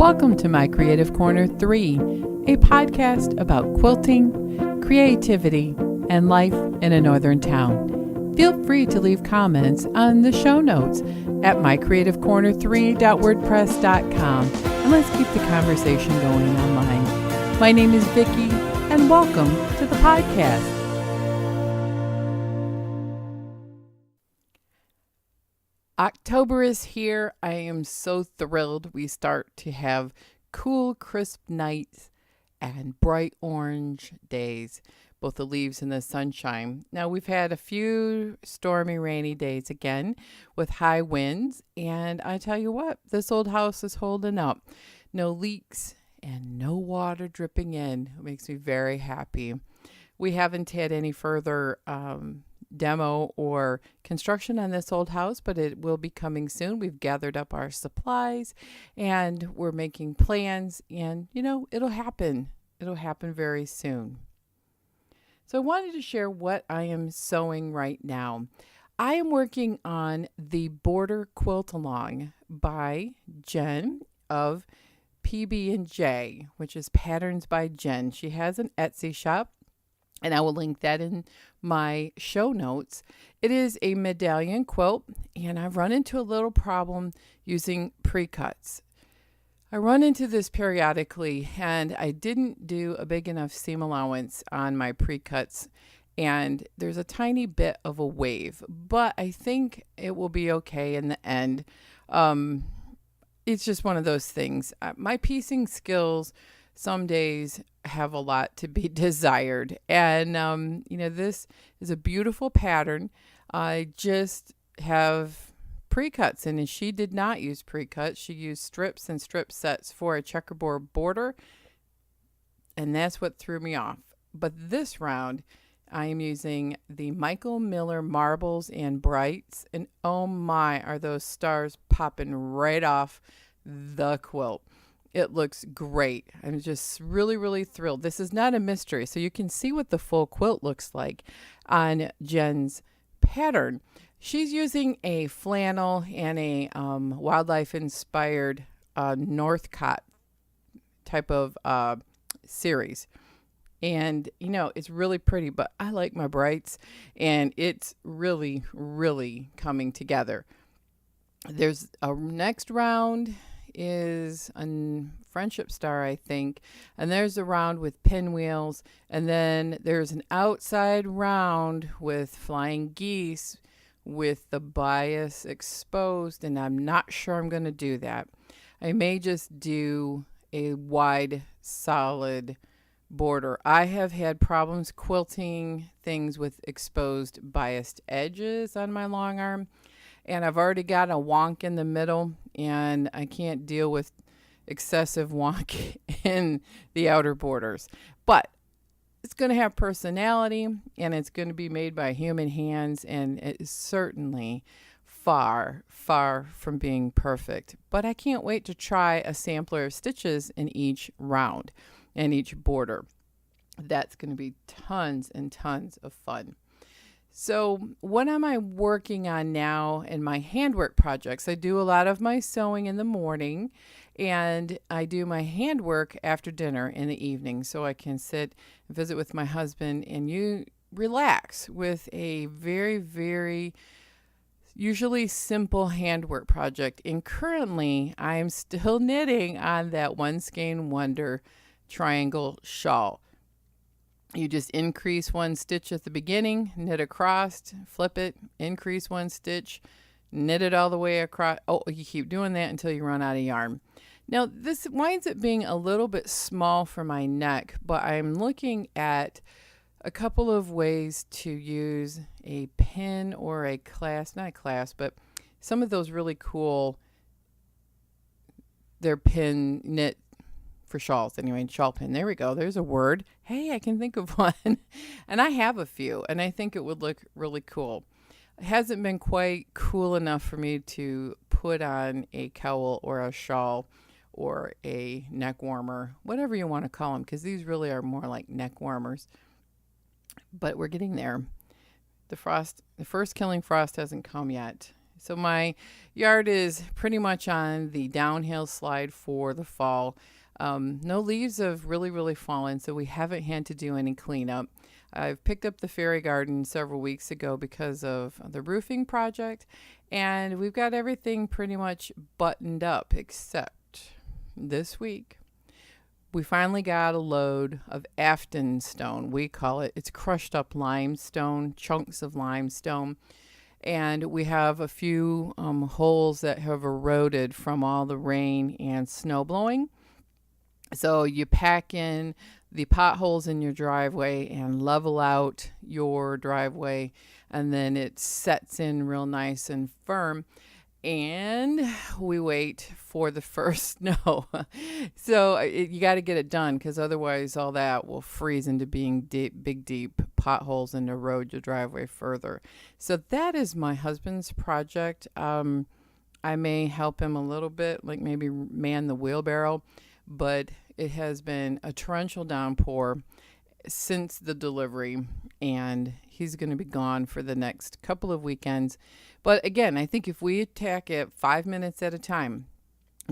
Welcome to My Creative Corner 3, a podcast about quilting, creativity, and life in a northern town. Feel free to leave comments on the show notes at mycreativecorner3.wordpress.com, and let's keep the conversation going online. My name is Vicki, and welcome to the podcast. October is here. I am so thrilled. We start to have cool, crisp nights and bright orange days, both the leaves and the sunshine. Now, we've had a few stormy, rainy days again with high winds, and I tell you what, this old house is holding up. No leaks and no water dripping in. It makes me very happy. We haven't had any further demo or construction on this old house, but it will be coming soon. We've gathered up our supplies and we're making plans, and it'll happen. It'll happen very soon. So I wanted to share what I am sewing right now. I am working on the Border Quilt Along by Jen of PB&J, which is Patterns by Jen. She has an Etsy shop, and I will link that in my show notes. It is a medallion quilt, and I've run into a little problem using pre-cuts. I run into this periodically, and I didn't do a big enough seam allowance on my pre-cuts, and there's a tiny bit of a wave, but I think it will be okay in the end. It's just one of those things. My piecing skills some days have a lot to be desired. And, this is a beautiful pattern. I just have pre-cuts in, and she did not use pre-cuts. She used strips and strip sets for a checkerboard border, and that's what threw me off. But this round, I am using the Michael Miller Marbles and Brights, and oh my, are those stars popping right off the quilt. It looks great. I'm just really, really thrilled. This is not a mystery, so you can see what the full quilt looks like on Jen's pattern. She's using a flannel and a wildlife-inspired Northcott type of series. And, it's really pretty, but I like my Brights, and it's really, really coming together. There's a next round is a Friendship Star, I think, and there's a round with pinwheels, and then there's an outside round with flying geese with the bias exposed, and I'm not sure I'm going to do that. I may just do a wide solid border. I have had problems quilting things with exposed biased edges on my long arm, and I've already got a wonk in the middle, and I can't deal with excessive wonk in the outer borders. But it's going to have personality, and it's going to be made by human hands, and it is certainly far, far from being perfect. But I can't wait to try a sampler of stitches in each round and each border. That's going to be tons and tons of fun. So what am I working on now in my handwork projects? I do a lot of my sewing in the morning, and I do my handwork after dinner in the evening, so I can sit and visit with my husband and you relax with a very, very usually simple handwork project. And currently I am still knitting on that One Skein Wonder triangle shawl. You just increase one stitch at the beginning, knit across, flip it, increase one stitch, knit it all the way across. Oh, you keep doing that until you run out of yarn. Now, this winds up being a little bit small for my neck, but I'm looking at a couple of ways to use a pin or a clasp, not a clasp, but some of those really cool, they're pin knit for shawls anyway, shawl pin. There we go. There's a word. Hey, I can think of one. And I have a few, and I think it would look really cool. It hasn't been quite cool enough for me to put on a cowl or a shawl or a neck warmer, whatever you want to call them, because these really are more like neck warmers. But we're getting there. The first killing frost hasn't come yet. So my yard is pretty much on the downhill slide for the fall. No leaves have really fallen, so we haven't had to do any cleanup. I've picked up the fairy garden several weeks ago because of the roofing project, and we've got everything pretty much buttoned up except this week. We finally got a load of Afton stone. We call it, it's crushed up limestone, chunks of limestone. And we have a few holes that have eroded from all the rain and snow blowing. So you pack in the potholes in your driveway and level out your driveway, and then it sets in real nice and firm. And we wait for the first snow. So you got to get it done, because otherwise all that will freeze into being deep potholes and erode your driveway further. So that is my husband's project. I may help him a little bit, like maybe man the wheelbarrow, but it has been a torrential downpour since the delivery, and he's going to be gone for the next couple of weekends. But again, I think if we attack it 5 minutes at a time,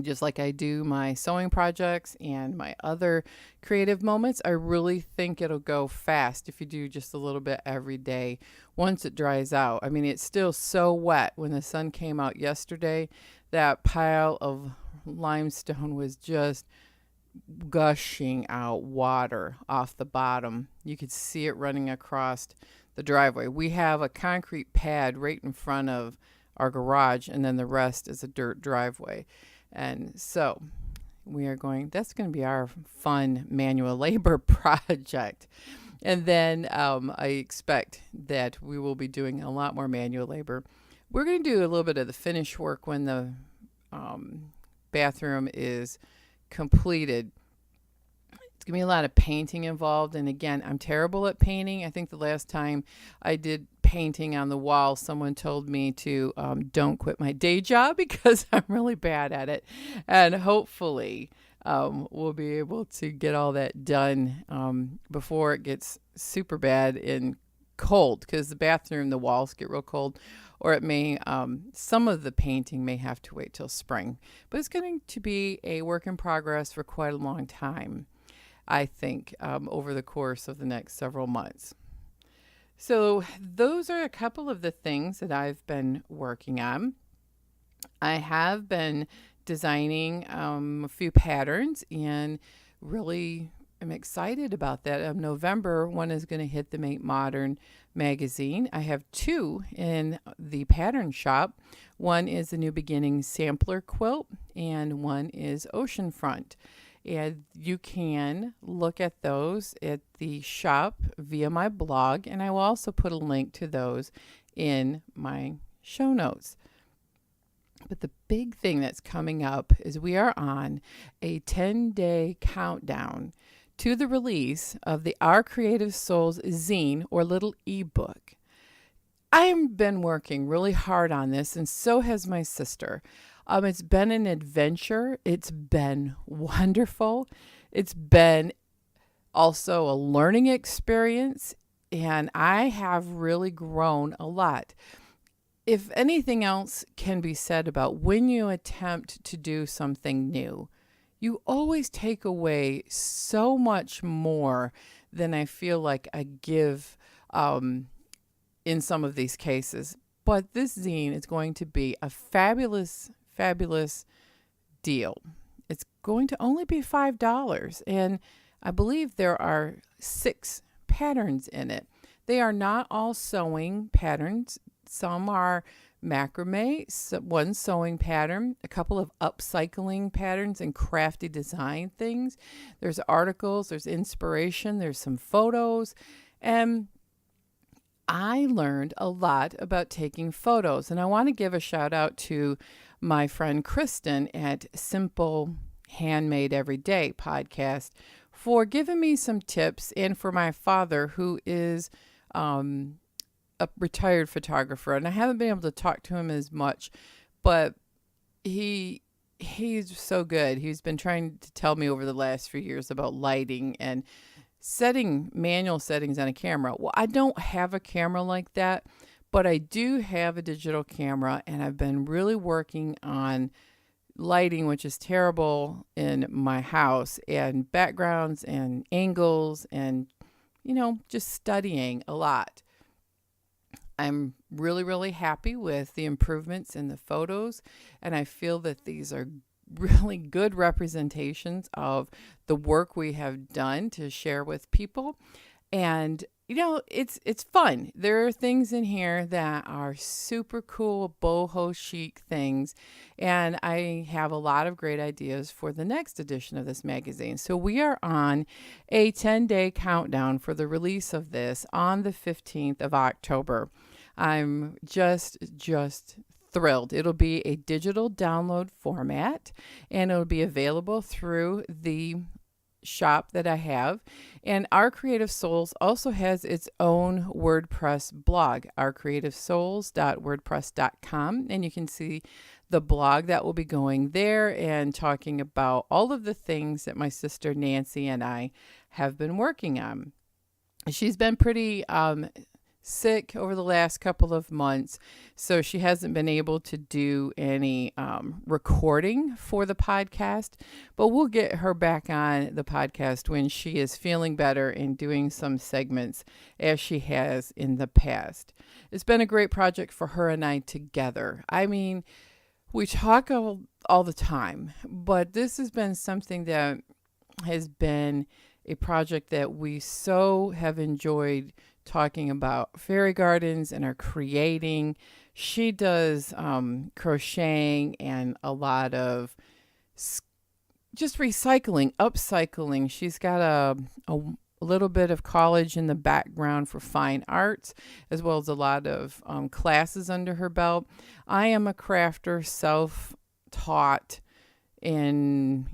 just like I do my sewing projects and my other creative moments, I really think it'll go fast if you do just a little bit every day once it dries out. I mean, it's still so wet. When the sun came out yesterday, that pile of limestone was just gushing out water off the bottom. You could see it running across the driveway. We have a concrete pad right in front of our garage, and then the rest is a dirt driveway. And so that's going to be our fun manual labor project. And then I expect that we will be doing a lot more manual labor. We're going to do a little bit of the finish work when the bathroom is completed. It's going to be a lot of painting involved. And again, I'm terrible at painting. I think the last time I did painting on the wall, someone told me to don't quit my day job because I'm really bad at it. And hopefully we'll be able to get all that done before it gets super bad and cold, because the bathroom, the walls get real cold. Or it may, some of the painting may have to wait till spring. But it's going to be a work in progress for quite a long time, I think, over the course of the next several months. So those are a couple of the things that I've been working on. I have been designing a few patterns, and really I'm excited about that. November, one is going to hit the Make Modern magazine. I have two in the pattern shop. One is the New Beginnings sampler quilt, and one is Oceanfront. And you can look at those at the shop via my blog, and I will also put a link to those in my show notes. But the big thing that's coming up is we are on a 10-day countdown to the release of the Our Creative Souls zine, or little ebook. I've been working really hard on this, and so has my sister. It's been an adventure. It's been wonderful. It's been also a learning experience, and I have really grown a lot. If anything else can be said about when you attempt to do something new, you always take away so much more than I feel like I give in some of these cases. But this zine is going to be a fabulous deal. It's going to only be $5, and I believe there are 6 patterns in it. They are not all sewing patterns. Some are macrame, one sewing pattern, a couple of upcycling patterns and crafty design things. There's articles, there's inspiration, there's some photos, and I learned a lot about taking photos. And I want to give a shout out to my friend Kristen at Simple Handmade Everyday podcast for giving me some tips, and for my father, who is a retired photographer, and I haven't been able to talk to him as much, but he's so good. He's been trying to tell me over the last few years about lighting and setting manual settings on a camera. Well, I don't have a camera like that, But I do have a digital camera, and I've been really working on lighting, which is terrible in my house, and backgrounds and angles, and, just studying a lot. I'm really, really happy with the improvements in the photos, and I feel that these are really good representations of the work we have done to share with people. And it's fun. There are things in here that are super cool boho chic things, and I have a lot of great ideas for the next edition of this magazine. So we are on a 10-day countdown for the release of this on the 15th of October. I'm just thrilled. It'll be a digital download format, and it'll be available through the shop that I have. And Our Creative Souls also has its own WordPress blog, ourcreativesouls.wordpress.com, and you can see the blog that will be going there and talking about all of the things that my sister Nancy and I have been working on. She's been pretty sick over the last couple of months, so she hasn't been able to do any recording for the podcast, but we'll get her back on the podcast when she is feeling better and doing some segments as she has in the past. It's been a great project for her and I together. I mean, we talk all the time, but this has been something that has been a project that we so have enjoyed talking about fairy gardens and our creating. She does crocheting and a lot of just recycling, upcycling. She's got a little bit of college in the background for fine arts, as well as a lot of classes under her belt. I am a crafter, self-taught, and,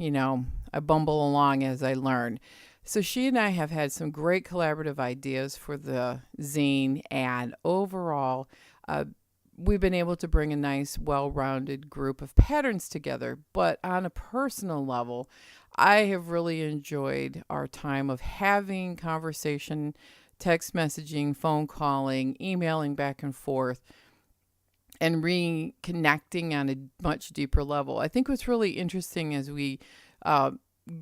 I bumble along as I learn. So she and I have had some great collaborative ideas for the zine, and overall, we've been able to bring a nice, well-rounded group of patterns together. But on a personal level, I have really enjoyed our time of having conversation, text messaging, phone calling, emailing back and forth, and reconnecting on a much deeper level. I think what's really interesting as we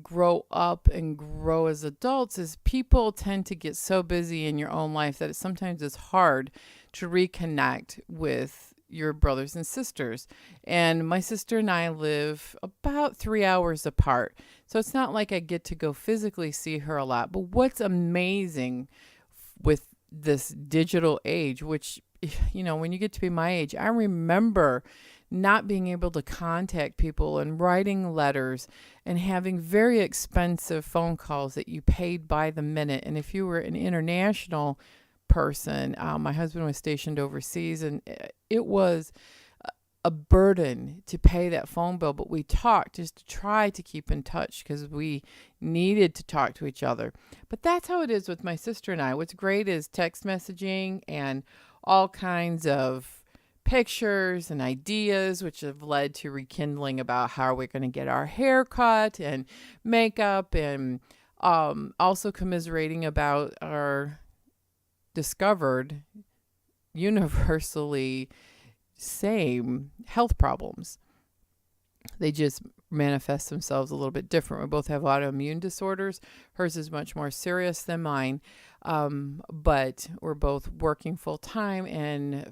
grow up and grow as adults is people tend to get so busy in your own life that sometimes it's hard to reconnect with your brothers and sisters. And my sister and I live about 3 hours apart, so it's not like I get to go physically see her a lot. But what's amazing with this digital age, which, when you get to be my age, I remember not being able to contact people and writing letters and having very expensive phone calls that you paid by the minute. And if you were an international person, my husband was stationed overseas, and it was a burden to pay that phone bill. But we talked just to try to keep in touch because we needed to talk to each other. But that's how it is with my sister and I. What's great is text messaging and all kinds of pictures and ideas, which have led to rekindling about how we're going to get our hair cut and makeup, and also commiserating about our discovered universally same health problems. They just manifest themselves a little bit different. We both have autoimmune disorders. Hers is much more serious than mine, but we're both working full time, and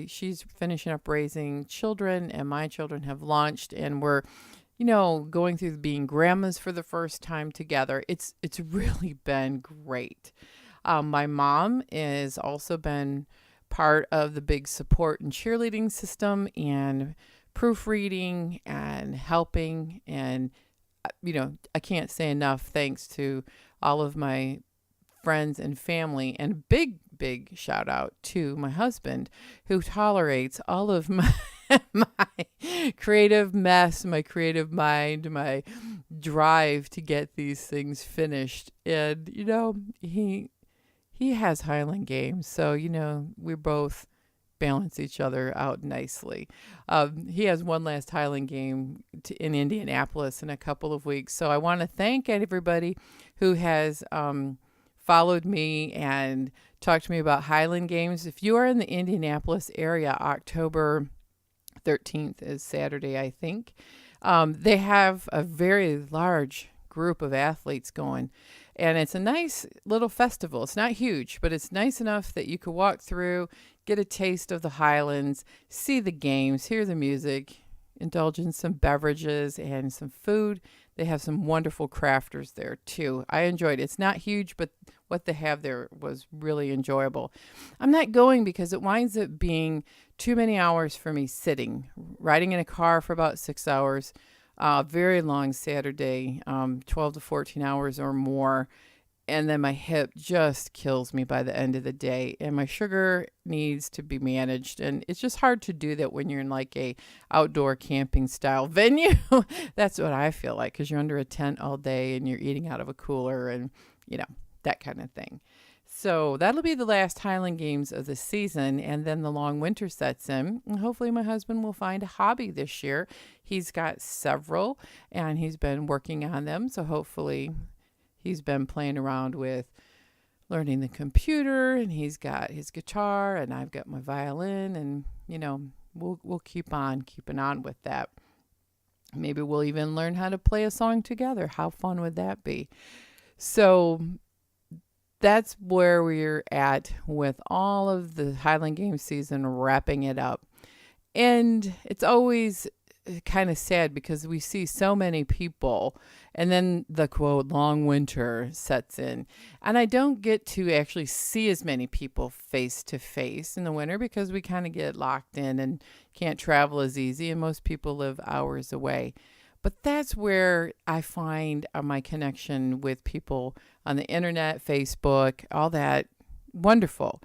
she's finishing up raising children, and my children have launched, and we're, going through being grandmas for the first time together. It's really been great. My mom has also been part of the big support and cheerleading system, and proofreading and helping. And, I can't say enough thanks to all of my friends and family, and big shout out to my husband, who tolerates all of my creative mess, my creative mind, my drive to get these things finished. And he has Highland games, so we both balance each other out nicely. He has one last Highland game in Indianapolis in a couple of weeks, so I want to thank everybody who has followed me and talk to me about Highland Games. If you are in the Indianapolis area, October 13th is Saturday, I think. They have a very large group of athletes going, and it's a nice little festival. It's not huge, but it's nice enough that you could walk through, get a taste of the Highlands, see the games, hear the music, indulge in some beverages and some food. They have some wonderful crafters there too. I enjoyed it. It's not huge, but what they have there was really enjoyable. I'm not going because it winds up being too many hours for me sitting, riding in a car for about 6 hours. Very long Saturday, 12 to 14 hours or more. And then my hip just kills me by the end of the day, and my sugar needs to be managed, and it's just hard to do that when you're in like a outdoor camping style venue. That's what I feel like, because you're under a tent all day and you're eating out of a cooler and that kind of thing. So that'll be the last Highland Games of the season, and then the long winter sets in, and hopefully my husband will find a hobby this year. He's got several and he's been working on them, so hopefully he's been playing around with learning the computer, and he's got his guitar, and I've got my violin, and we'll keep on keeping on with that. Maybe we'll even learn how to play a song together. How fun would that be? So that's where we're at with all of the Highland Games season, wrapping it up. And it's always kind of sad because we see so many people, and then the quote long winter sets in, and I don't get to actually see as many people face to face in the winter because we kind of get locked in and can't travel as easy, and most people live hours away. But that's where I find my connection with people on the internet, Facebook, all that wonderful.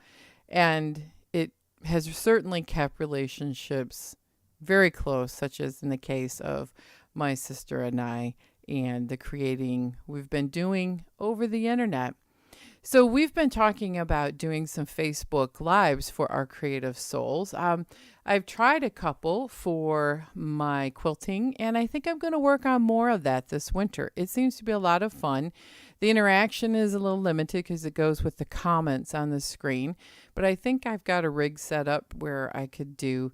And it has certainly kept relationships very close, such as in the case of my sister and I, and the creating we've been doing over the internet. So we've been talking about doing some Facebook Lives for our creative souls. I've tried a couple for my quilting, and I think I'm going to work on more of that this winter. It seems to be a lot of fun. The interaction is a little limited because it goes with the comments on the screen, but I think I've got a rig set up where I could do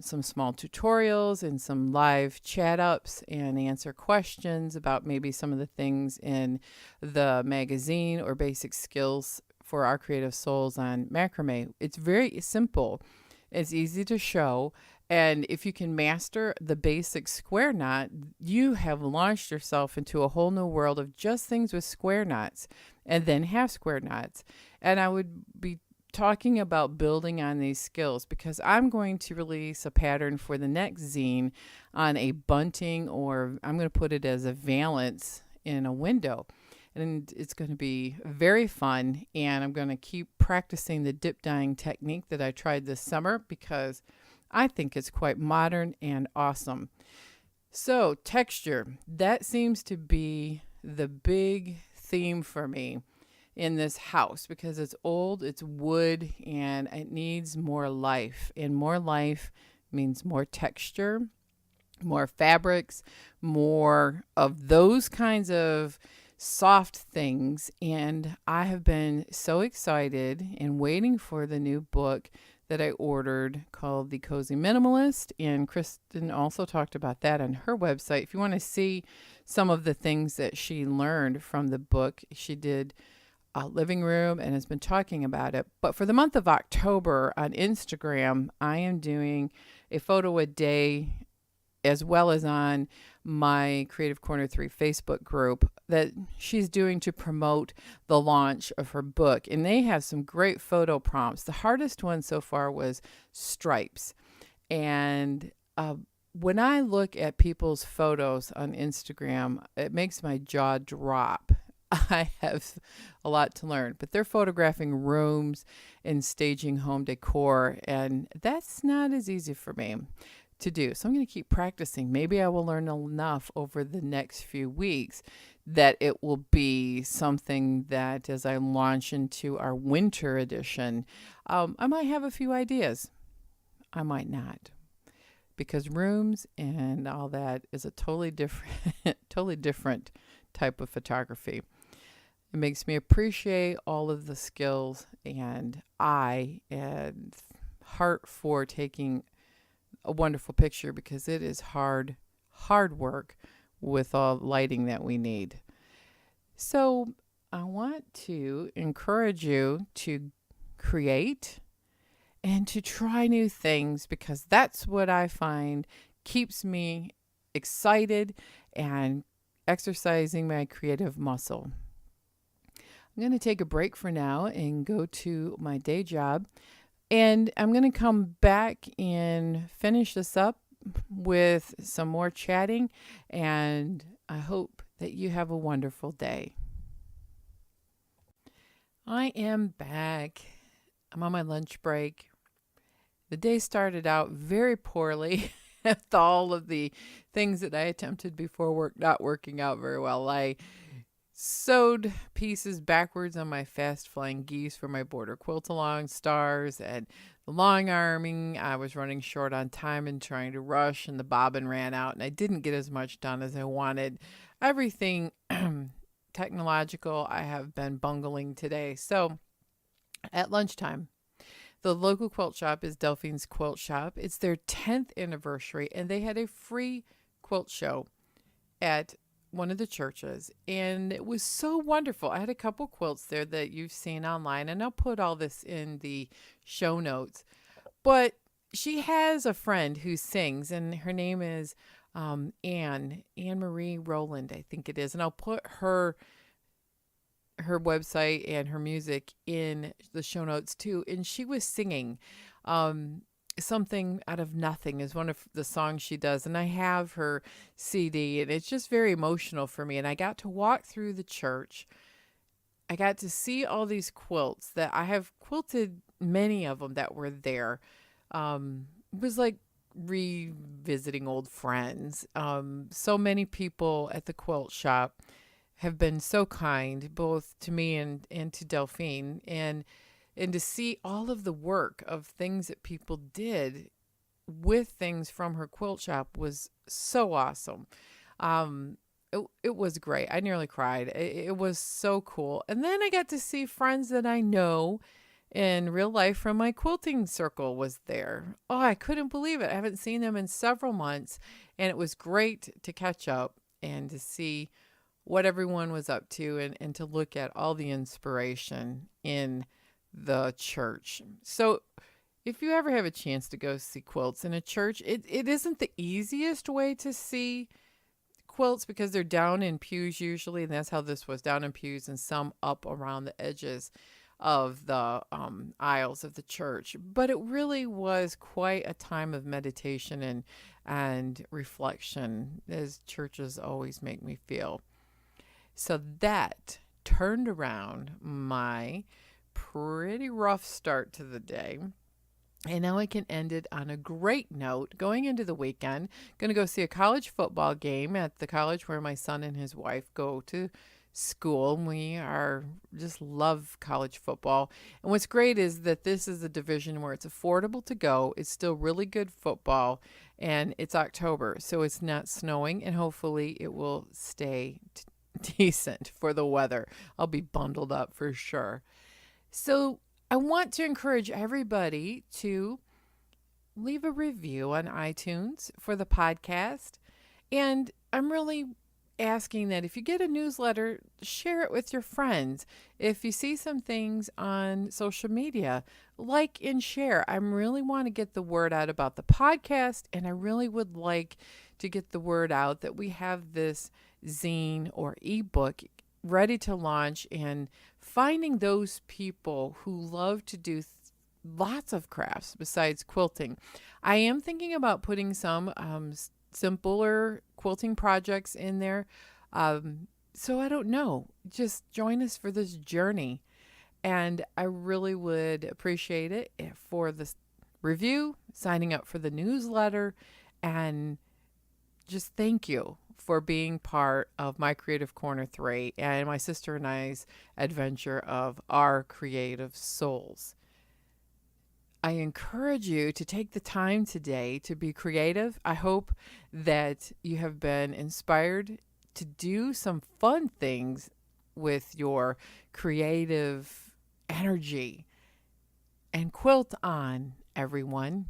some small tutorials and some live chat ups and answer questions about maybe some of the things in the magazine or basic skills for our creative souls on macrame. It's very simple. It's easy to show. And if you can master the basic square knot, you have launched yourself into a whole new world of just things with square knots and then half square knots. And I would be talking about building on these skills because I'm going to release a pattern for the next zine on a bunting, or I'm going to put it as a valance in a window. And it's going to be very fun, and I'm going to keep practicing the dip dyeing technique that I tried this summer because I think it's quite modern and awesome. So texture, that seems to be the big theme for me in this house because it's old, it's wood, and it needs more life. And more life means more texture, more fabrics, more of those kinds of soft things. And I have been so excited and waiting for the new book that I ordered called The Cozy Minimalist. And Kristen also talked about that on her website. If you want to see some of the things that she learned from the book, she did a living room and has been talking about it. But for the month of October on Instagram, I am doing a photo a day, as well as on my Creative Corner 3 Facebook group that she's doing to promote the launch of her book. And they have some great photo prompts. The hardest one so far was stripes. And when I look at people's photos on Instagram, it makes my jaw drop. I have a lot to learn, but they're photographing rooms and staging home decor, and that's not as easy for me to do. So I'm going to keep practicing. Maybe I will learn enough over the next few weeks that it will be something that as I launch into our winter edition, I might have a few ideas. I might not, because rooms and all that is a totally different type of photography. It makes me appreciate all of the skills and eye and heart for taking a wonderful picture, because it is hard work with all lighting that we need. So I want to encourage you to create and to try new things, because that's what I find keeps me excited and exercising my creative muscle. I'm going to take a break for now and go to my day job. And I'm going to come back and finish this up with some more chatting. And I hope that you have a wonderful day. I am back. I'm on my lunch break. The day started out very poorly with all of the things that I attempted before work not working out very well. I sewed pieces backwards on my fast flying geese for my border quilt along stars, and the long arming, I was running short on time and trying to rush, and the bobbin ran out, and I didn't get as much done as I wanted. Everything technological I have been bungling today. So at lunchtime, the local quilt shop is Delphine's Quilt Shop. It's their 10th anniversary, and they had a free quilt show at one of the churches, and it was so wonderful. I had a couple quilts there that you've seen online, and I'll put all this in the show notes. But she has a friend who sings, and her name is Anne Marie Rowland, I think it is, and I'll put her website and her music in the show notes too. And she was singing Something Out of Nothing is one of the songs she does, and I have her CD, and it's just very emotional for me. And I got to walk through the church. I got to see all these quilts that I have quilted, many of them that were there. It was like revisiting old friends. So many people at the quilt shop have been so kind, both to me and to Delphine, and to see all of the work of things that people did with things from her quilt shop was so awesome. It was great. I nearly cried. It was so cool. And then I got to see friends that I know in real life from my quilting circle was there. Oh, I couldn't believe it. I haven't seen them in several months, and it was great to catch up and to see what everyone was up to, and to look at all the inspiration in the church. So if you ever have a chance to go see quilts in a church, it isn't the easiest way to see quilts, because they're down in pews usually, and that's how this was, down in pews and some up around the edges of the aisles of the church. But it really was quite a time of meditation and reflection, as churches always make me feel. So that turned around my pretty rough start to the day. And now I can end it on a great note. Going into the weekend, going to go see a college football game at the college where my son and his wife go to school. We are just love college football. And what's great is that this is a division where it's affordable to go. It's still really good football, and it's October, so it's not snowing, and hopefully it will stay decent for the weather. I'll be bundled up for sure. So I want to encourage everybody to leave a review on iTunes for the podcast. And I'm really asking that if you get a newsletter, share it with your friends. If you see some things on social media, like and share. I really want to get the word out about the podcast, and I really would like to get the word out that we have this zine or ebook ready to launch, and finding those people who love to do lots of crafts besides quilting. I am thinking about putting some simpler quilting projects in there. So I don't know. Just join us for this journey. And I really would appreciate it for this review, signing up for the newsletter, and just thank you for being part of my Creative Corner 3 and my sister and I's adventure of our creative souls. I encourage you to take the time today to be creative. I hope that you have been inspired to do some fun things with your creative energy and quilt on, everyone.